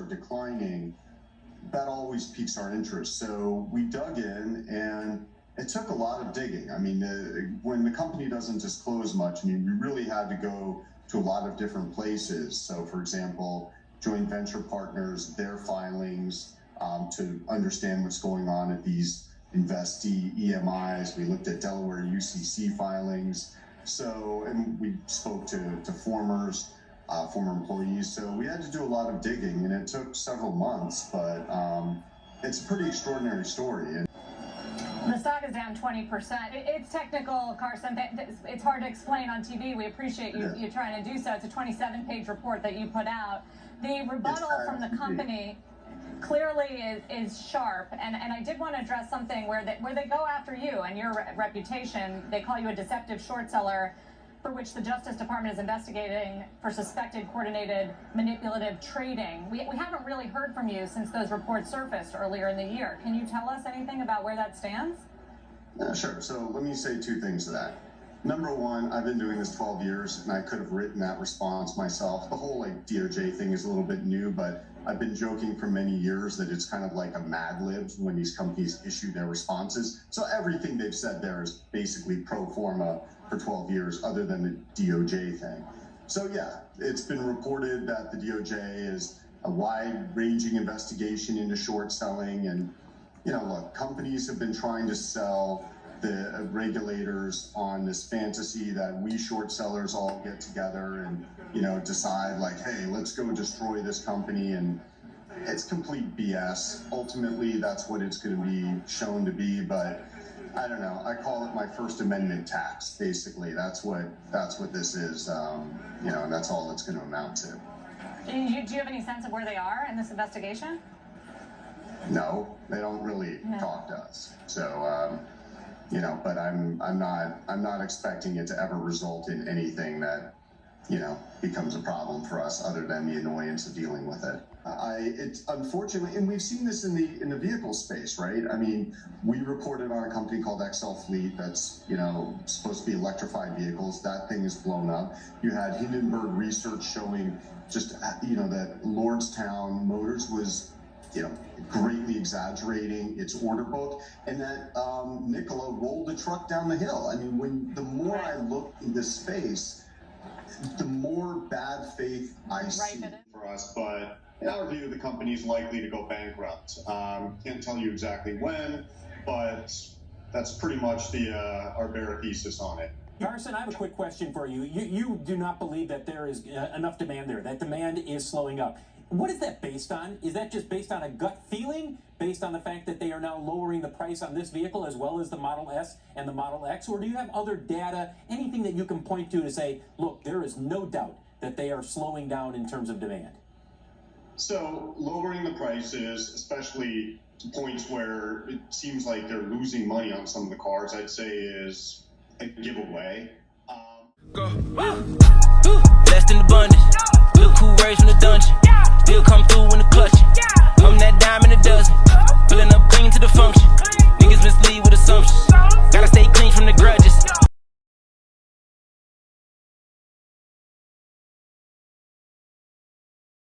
start declining, that always piques our interest. So we dug in, and it took a lot of digging. I mean, when the company doesn't disclose much, I mean, we really had to go to a lot of different places. So, for example, joint venture partners, their filings, to understand what's going on at these investee EMIs. We looked at Delaware UCC filings. So, and we spoke to former employees. So we had to do a lot of digging, and it took several months, but it's a pretty extraordinary story. And the stock is down 20%. It's technical, Carson. It's hard to explain on TV. We appreciate you trying to do so. It's a 27-page report that you put out. The rebuttal from the company clearly is sharp, and I did want to address something where they go after you and your reputation. They call you a deceptive short seller, for which the Justice Department is investigating for suspected coordinated manipulative trading. We haven't really heard from you since those reports surfaced earlier in the year. Can you tell us anything about where that stands? Sure. So let me say two things to that. Number one, I've been doing this 12 years, and I could have written that response myself. The whole DOJ thing is a little bit new, but I've been joking for many years that it's kind of like a Mad Lib when these companies issue their responses. So everything they've said there is basically pro forma for 12 years, other than the DOJ thing. So yeah, it's been reported that the DOJ is a wide-ranging investigation into short selling. And, look, companies have been trying to sell the regulators on this fantasy that we short sellers all get together and, decide hey, let's go destroy this company. And it's complete BS. Ultimately, that's what it's going to be shown to be. But I don't know. I call it my First Amendment tax. Basically, that's what this is. And that's all it's going to amount to. Do you have any sense of where they are in this investigation? No, they don't really talk to us. So, but I'm not expecting it to ever result in anything that, becomes a problem for us, other than the annoyance of dealing with it. It's unfortunately, and we've seen this in the vehicle space, right? I mean, we reported on a company called XL Fleet that's, supposed to be electrified vehicles. That thing is blown up. You had Hindenburg research showing just, that Lordstown Motors was, greatly exaggerating its order book, and that Nikola rolled the truck down the hill. I mean, the more I look in this space, the more bad faith I see for us. But in our view, the company is likely to go bankrupt. Can't tell you exactly when, but that's pretty much our bare thesis on it. Carson, I have a quick question for you. You do not believe that there is enough demand there, that demand is slowing up. What is that based on? Is that just based on a gut feeling, based on the fact that they are now lowering the price on this vehicle as well as the Model S and the Model X? Or do you have other data, anything that you can point to say, look, there is no doubt that they are slowing down in terms of demand? So lowering the prices, especially to points where it seems like they're losing money on some of the cars, I'd say is a giveaway. Less than the